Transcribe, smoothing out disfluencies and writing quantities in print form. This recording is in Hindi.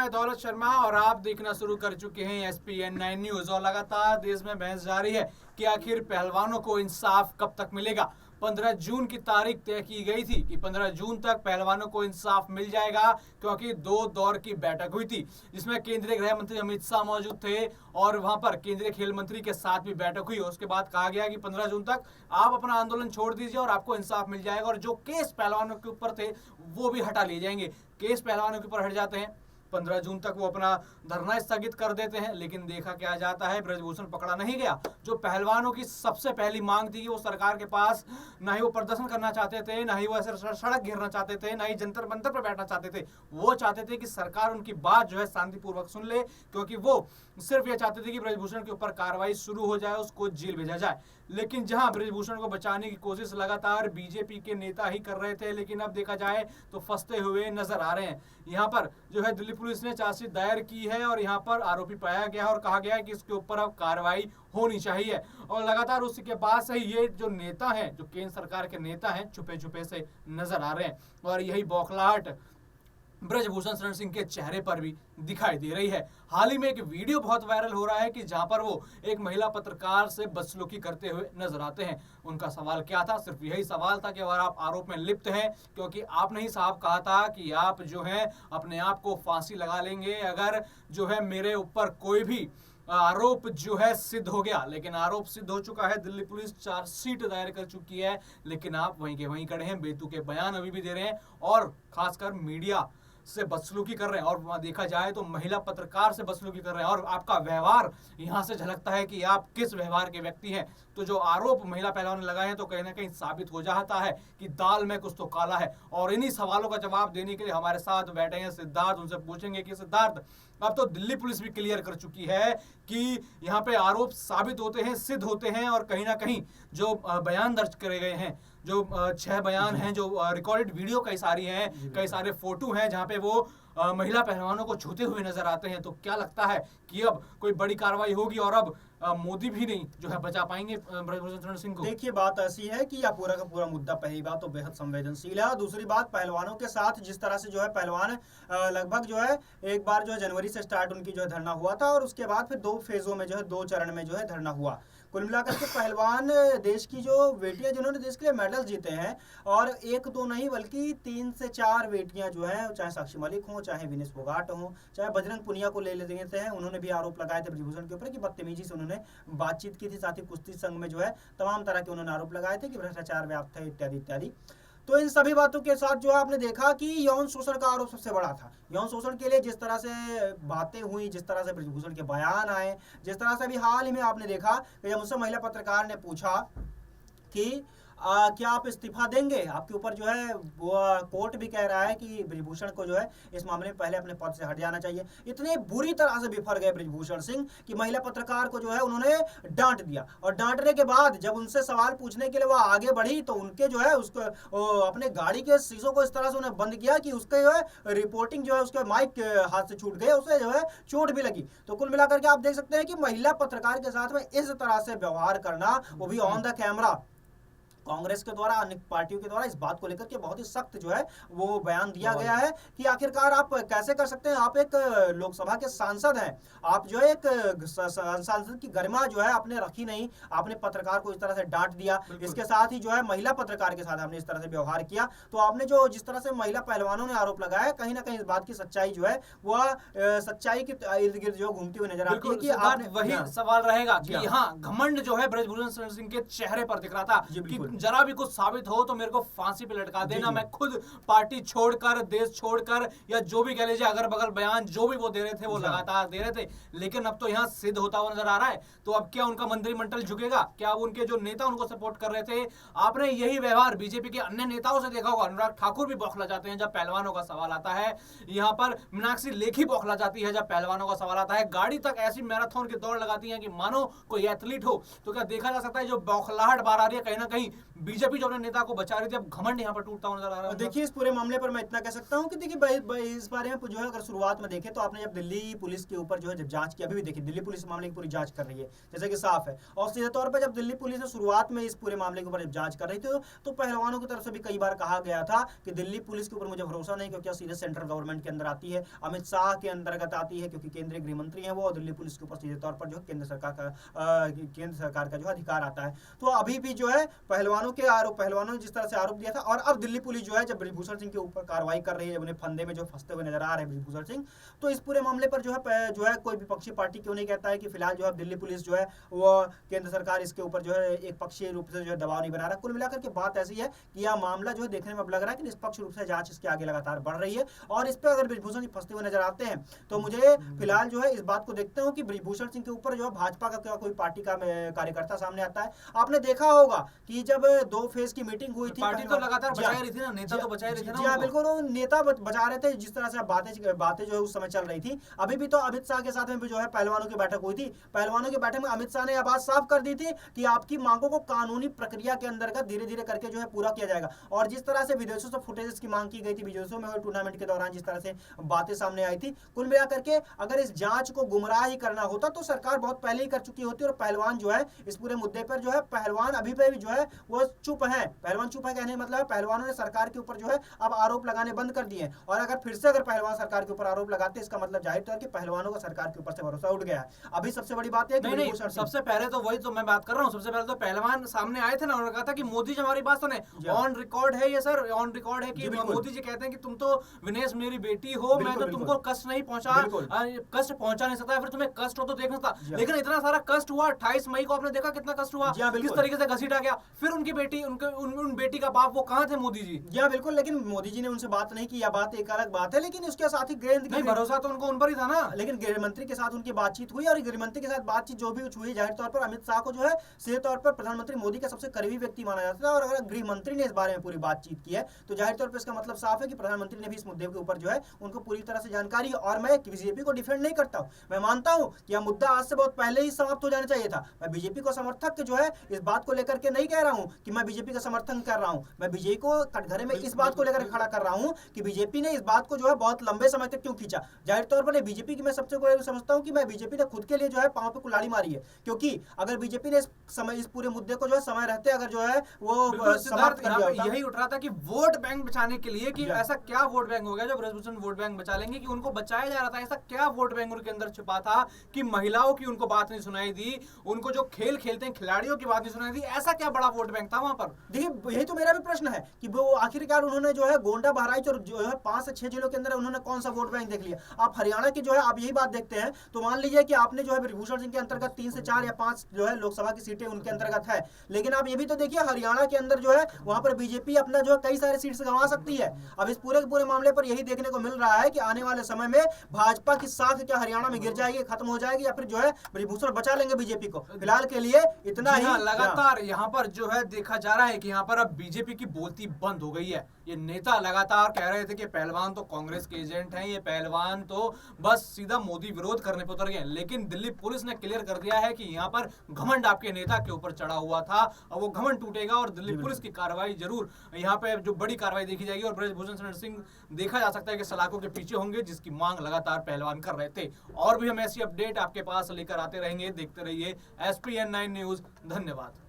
मैं दौलत शर्मा और आप देखना शुरू कर चुके हैं SPN9 न्यूज। और लगातार देश में बहस जारी है कि आखिर पहलवानों को इंसाफ कब तक मिलेगा। 15 जून की तारीख तय की गई थी कि 15 जून तक पहलवानों को इंसाफ मिल जाएगा, क्योंकि 2 दौर की बैठक हुई थी जिसमें केंद्रीय गृह मंत्री अमित शाह मौजूद थे और वहां पर केंद्रीय खेल मंत्री के साथ भी बैठक हुई। उसके बाद कहा गया कि 15 जून तक आप अपना आंदोलन छोड़ दीजिए और आपको इंसाफ मिल जाएगा, और जो केस पहलवानों के ऊपर थे वो भी हटा लिए जाएंगे। केस पहलवानों के ऊपर हट जाते हैं, 15 जून तक वो अपना धरना स्थगित कर देते हैं। लेकिन देखा क्या जाता है, ब्रजभूषण पकड़ा नहीं गया। जो पहलवानों की सबसे पहली मांग थी वो सरकार के पास, ना ही वो प्रदर्शन करना चाहते थे, ना ही वो ऐसे सड़क घेरना चाहते थे, ना ही जंतर मंतर पर बैठना चाहते थे। वो चाहते थे कि सरकार उनकी बात जो है शांतिपूर्वक सुन ले, क्योंकि वो सिर्फ ये चाहते थे कि ब्रजभूषण के ऊपर कार्रवाई शुरू हो जाए, उसको जेल भेजा जाए। लेकिन जहां ब्रजभूषण को बचाने की कोशिश लगातार बीजेपी के नेता ही कर रहे थे, लेकिन अब देखा जाए तो फंसते हुए नजर आ रहे हैं। यहाँ पर जो है दिल्ली पुलिस ने चार्जशीट दायर की है और यहाँ पर आरोपी पाया गया है और कहा गया है कि इसके ऊपर अब कार्रवाई होनी चाहिए। और लगातार उसी के बाद से ये जो नेता हैं, जो केंद्र सरकार के नेता हैं, छुपे छुपे से नजर आ रहे हैं। और यही बौखलाहट ब्रजभूषण शरण सिंह के चेहरे पर भी दिखाई दे रही है। हाल ही में एक वीडियो बहुत वायरल हो रहा है कि जहां पर वो एक महिला पत्रकार से बदसलूकी करते हुए नजर आते हैं। उनका सवाल क्या था? सिर्फ यही सवाल था कि अगर आप आरोप में लिप्त हैं, क्योंकि आपने ही साहब कहा था कि आप जो है अपने आप को फांसी लगा लेंगे अगर जो है मेरे ऊपर कोई भी आरोप जो है सिद्ध हो गया। लेकिन आरोप सिद्ध हो चुका है, दिल्ली पुलिस चार्जशीट दायर कर चुकी है, लेकिन आप वहीं के वहीं खड़े हैं, बेतुके बयान अभी भी दे रहे हैं और खासकर मीडिया से बदसलूकी कर रहे हैं। और वहां देखा जाए तो महिला पत्रकार से बदसलूकी कर रहे हैं। और आपका व्यवहार यहां से झलकता है कि आप किस व्यवहार के व्यक्ति हैं। तो जो आरोप महिला पहलवान ने लगाए हैं तो कहीं ना कहीं साबित हो जाता है कि दाल में कुछ तो काला है। और इन्हीं सवालों का जवाब देने के लिए हमारे साथ बैठे हैं सिद्धार्थ। उनसे पूछेंगे कि सिद्धार्थ, अब तो दिल्ली पुलिस भी क्लियर कर चुकी है कि यहाँ पे आरोप साबित होते हैं, सिद्ध होते हैं, और कहीं ना कहीं जो बयान दर्ज करे गए हैं, जो 6 बयान हैं, जो रिकॉर्डेड वीडियो कई सारी हैं, कई सारे फोटो हैं जहाँ पे वो महिला पहलवानों को छूते हुए नजर आते हैं। तो क्या लगता है कि अब कोई बड़ी कार्रवाई होगी और अब मोदी भी नहीं जो है बचा पाएंगे ब्रजभूषण शरण सिंह को? देखिए, बात ऐसी है कि यह पूरा का पूरा मुद्दा पहली बात तो बेहद संवेदनशील है। दूसरी बात, पहलवानों के साथ जिस तरह से जो है पहलवान लगभग जो है एक बार जो है जनवरी से स्टार्ट उनकी जो है धरना हुआ था और उसके बाद फिर 2 फेजों में जो है 2 चरण में जो है धरना हुआ। कुल मिलाकर के पहलवान देश की जो बेटियां जिन्होंने देश के लिए मेडल जीते हैं, और 1-2 नहीं बल्कि 3 से 4 बेटियां जो हैं, चाहे साक्षी मलिक हो, चाहे विनेश फोगाट हो, चाहे बजरंग पुनिया को ले लेते हैं, उन्होंने भी आरोप लगाए थे ब्रजभूषण के ऊपर कि बदतमीजी से उन्होंने बातचीत की थी। साथ ही कुश्ती संघ में जो है तमाम तरह के उन्होंने आरोप लगाए थे कि भ्रष्टाचार व्याप्त है इत्यादि इत्यादि। तो इन सभी बातों के साथ जो आपने देखा कि यौन शोषण का आरोप सबसे बड़ा था। यौन शोषण के लिए जिस तरह से बातें हुई, जिस तरह से ब्रजभूषण के बयान आए, जिस तरह से अभी हाल ही में आपने देखा कि जब मुझसे महिला पत्रकार ने पूछा कि क्या आप इस्तीफा देंगे, आपके ऊपर जो है वो कोर्ट भी कह रहा है कि ब्रजभूषण को जो है इस मामले में पहले अपने पद से हट जाना चाहिए। इतने बुरी तरह से बिफर गए ब्रजभूषण सिंह कि महिला पत्रकार को जो है उन्होंने डांट दिया, और डांटने के बाद जब उनसे सवाल पूछने के लिए वो आगे बढ़ी तो उनके जो है उसको अपने गाड़ी के शीशों को इस तरह से उन्हें बंद किया कि उसके जो है रिपोर्टिंग जो है उसके माइक हाथ से छूट गए, उसे जो है चोट भी लगी। तो कुल मिलाकर के आप देख सकते हैं कि महिला पत्रकार के साथ में इस तरह से व्यवहार करना, वो भी ऑन द कैमरा, कांग्रेस के द्वारा, अन्य पार्टियों के द्वारा इस बात को लेकर के बहुत ही सख्त जो है वो बयान दिया गया है कि आखिरकार आप कैसे कर सकते हैं। आप एक लोकसभा के सांसद हैं, आप जो है एक सांसद की गरिमा जो है आपने रखी नहीं, आपने पत्रकार को इस तरह से डांट दिया। इसके साथ ही जो है महिला पत्रकार के साथ आपने इस तरह से व्यवहार किया। तो आपने जो जिस तरह से महिला पहलवानों ने आरोप लगाया, कहीं ना कहीं इस बात की सच्चाई जो है वह सच्चाई के इर्द गिर्द जो घूमती हुई नजर आती है कि आपने वही सवाल रहेगा कि हाँ, घमंड जो है ब्रजभूषण शरण सिंह के चेहरे पर दिख रहा था कि जरा भी कुछ साबित हो तो मेरे को फांसी पे लटका देना, मैं खुद पार्टी छोड़कर, देश छोड़कर, या जो भी कह लीजिए अगर बगल बयान जो भी वो दे रहे थे वो लगातार दे रहे थे। लेकिन अब तो यहाँ सिद्ध होता हुआ नजर आ रहा है। तो अब क्या उनका मंत्रिमंडल झुकेगा? क्या अब उनके जो नेता उनको सपोर्ट कर रहे थे? आपने यही व्यवहार बीजेपी के अन्य नेताओं से देखा होगा। अनुराग ठाकुर भी बौखला जाते हैं जब पहलवानों का सवाल आता है। यहाँ पर मीनाक्षी लेखी बौखला जाती है जब पहलवानों का सवाल आता है। गाड़ी तक ऐसी मैराथन की दौड़ लगाती है कि मानो कोई एथलीट हो। तो क्या देखा जा सकता है जो बौखलाहट बाहर आ रही है, कहीं ना कहीं बीजेपी जो अपने नेता को बचा रही थी, अब घमंड यहाँ पर टूटता हुआ नजर आ रहा है। देखिए, इस पूरे मामले पर मैं इतना कह सकता हूँ कि देखिए इस बारे में जो है अगर शुरुआत में देखें तो आपने जब दिल्ली पुलिस के ऊपर जो है जब जांच की, अभी भी देखिए दिल्ली पुलिस मामले की पूरी जांच कर रही है, जैसे कि साफ है। और सीधे तौर पर जब दिल्ली पुलिस ने शुरुआत में इस पूरे मामले के ऊपर जब जांच कर रही थी तो पहलवानों की तरफ से भी कई बार कहा गया था कि दिल्ली पुलिस के ऊपर मुझे भरोसा नहीं, क्योंकि सीधे सेंट्रल गवर्नमेंट के अंदर आती है, अमित शाह के अंतर्गत आती है, क्योंकि केंद्रीय गृह मंत्री है वो, और दिल्ली पुलिस के ऊपर सीधे तौर पर जो केंद्र सरकार का जो अधिकार आता है। तो अभी भी जो है पहलवानों ने जिस तरह से आरोप दिया था, और अब दिल्ली पुलिस जो है जब ब्रिजभूषण सिंह के ऊपर कार्रवाई कर रही है, उन्हें फंदे में जो फंसते हुए नजर आ रहे हैं ब्रिजभूषण सिंह, तो इस पूरे मामले पर जो है कोई विपक्षी पार्टी क्यों नहीं कहता है कि फिलहाल जो है दिल्ली पुलिस जो है वो केंद्र सरकार इसके ऊपर जो है एक पक्षीय रूप से जो है दबाव नहीं बना रहा। कुल मिलाकर के बात ऐसी है कि यह मामला जो है देखने में अब लग रहा है कि निष्पक्ष रूप से जांच इसके आगे लगातार बढ़ रही है, और इस पर अगर ब्रिजभूषण सिंह फंसते हुए नजर आते हैं तो मुझे फिलहाल जो है इस बात को देखते हो कि ब्रिजभूषण सिंह के ऊपर जो है भाजपा का कोई पार्टी का कार्यकर्ता सामने आता है। आपने देखा होगा कि जब 2 फेज की मीटिंग हुई थी, पार्टी तो लगातार बचा रही थी ना, नेता तो बचा रहे थे ना। जी हाँ, बिल्कुल, वो नेता बचा रहे थे। जिस तरह से बातें जो है उस समय चल रही थी, अभी भी तो अमित शाह के साथ में भी जो है पहलवानों की बैठक हुई थी। पहलवानों की बैठक में अमित शाह ने यह बात साफ कर दी थी कि आपकी मांगों को कानूनी प्रक्रिया के अंतर्गत धीरे धीरे करके जो है पूरा किया जाएगा। और जिस तरह से विदेशों से फुटेजेस की मांग की गई थी, विदेशों में टूर्नामेंट के दौरान जिस तरह से बातें सामने आई थी, कुल मिलाकर के अगर इस जांच को गुमराह ही करना होता तो सरकार बहुत पहले ही कर चुकी होती। और पहलवान जो है इस पूरे मुद्दे पर जो है पहलवान अभी भी जो है वो चुप है। पहलवान चुप है कहने का मतलब है पहलवानों ने सरकार के ऊपर जो है अब आरोप लगाने बंद कर दिए। और अगर फिर से अगर पहलवान सरकार के ऊपर आरोप लगाते, इसका मतलब जाहिर तौर कि पहलवानों का सरकार के ऊपर से भरोसा उठ गया है। अभी सबसे बड़ी बात है कि नहीं, सबसे पहले तो वही तो मैं बात कर रहा हूँ। सबसे पहले तो पहलवान सामने आए थे ना, उन्होंने कहा था कि मोदी जी हमारी बात सुने। ऑन रिकॉर्ड है ये सर, ऑन रिकॉर्ड है कि मोदी जी कहते हैं कि तुम तो विनेश मेरी बेटी हो, मैं तो तुमको कष्ट नहीं कष्ट पहुंचा नहीं सकता, फिर तुम्हें कष्ट हो तो देखना था। लेकिन इतना सारा कष्ट हुआ, 28 मई को आपने देखा कितना कष्ट हुआ, किस तरीके से घसीटा गया। फिर उनकी बेटी, उन बेटी का बाप वो कहाँ थे मोदी जी? जी बिल्कुल, लेकिन मोदी जी ने उनसे बात नहीं की, यह बात एक अलग बात है। लेकिन उसके साथ ही भरोसा तो उनको उन पर ही था ना। लेकिन गृह मंत्री के साथ उनकी बातचीत हुई, और गृह मंत्री के साथ बातचीत जो भी हुई, जाहिर तौर पर अमित शाह को जो है सीधे तौर पर प्रधानमंत्री मोदी का सबसे करीबी व्यक्ति माना जाता है। और अगर गृह मंत्री ने इस बारे में पूरी बातचीत की है तो जाहिर तौर पर इसका मतलब साफ है कि प्रधानमंत्री ने भी इस मुद्दे के ऊपर जो है उनको पूरी तरह से जानकारी है। और मैं बीजेपी को डिफेंड नहीं करता हूं, मैं मानता हूं कि यह मुद्दा आज से बहुत पहले ही समाप्त हो जाना चाहिए था। मैं बीजेपी को समर्थक जो है इस बात को लेकर के नहीं कह रहा हूं कि मैं बीजेपी का समर्थन कर रहा हूं, मैं बीजेपी को कटघरे में इस बात को लेकर खड़ा कर रहा हूं कि बीजेपी ने इस बात को जो है बहुत लंबे समय तक क्यों खींचा। जाहिर तौर पर बीजेपी की मैं सबसे बड़ा समझता हूं कि मैं बीजेपी ने खुद के लिए जो है पांव पे कुल्हाड़ी मारी है, क्योंकि अगर बीजेपी ने इस पूरे मुद्दे को जो है समय रहते अगर जो है वो समाप्त कर दिया होता। यही उठ रहा था कि वोट बैंक बचाने के लिए, कि ऐसा क्या वोट बैंक हो गया जो ब्रजभूषण वोट बैंक बचा लेंगे, कि उनको बचाया जा रहा था। ऐसा क्या वोट बैंक उनके अंदर छुपा था कि महिलाओं की उनको बात नहीं सुनाई दी, उनको जो खेल खेलते हैं खिलाड़ियों की बात नहीं सुनाई दी? ऐसा क्या बड़ा वोट बैंक था वहां पर? देखिए, यही तो मेरा भी प्रश्न है कि वो आखिरकार उन्होंने जो है गोंडा, बहराइच और जो है 5 से 6 जिलों के अंदर उन्होंने कौन सा वोट बैंक देख लिया। आप हरियाणा की जो है आप यही बात देखते हैं तो मान लीजिए कि आपने जो है ब्रिजभूषण सिंह के अंतर्गत 3 से 4 या 5 जो है लोकसभा की सीटें उनके अंतर्गत है, लेकिन आप ये भी तो देखिए हरियाणा के अंदर जो है वहां पर बीजेपी अपना जो है कई सारे सीट्स गंवा सकती है। अब इस पूरे मामले पर यही देखने को मिल रहा है कि आने वाले समय में भाजपा की साख क्या हरियाणा में गिर जाएगी, खत्म हो जाएगी, या फिर जो है ब्रिजभूषण बचा लेंगे बीजेपी को। फिलहाल के लिए इतना ही। लगातार यहाँ पर जो है देखा जा रहा है कि यहाँ पर अब बीजेपी की बोलती बंद हो गई है। ये नेता लगातार कह रहे थे कि पहलवान तो कांग्रेस के एजेंट हैं, ये पहलवान तो बस सीधा मोदी विरोध करने पर उतर गए। लेकिन दिल्ली पुलिस ने क्लियर कर दिया है कि यहाँ पर घमंड आपके नेता के ऊपर चढ़ा हुआ था, और वो घमंड टूटेगा और दिल्ली पुलिस की कार्रवाई जरूर यहाँ पे जो बड़ी कार्रवाई देखी जाएगी। और ब्रजभूषण सिंह देखा जा सकता है कि सलाखों के पीछे होंगे, जिसकी मांग लगातार पहलवान कर रहे थे। और भी हम ऐसी अपडेट आपके पास लेकर आते रहेंगे। देखते रहिए SPN9 न्यूज। धन्यवाद।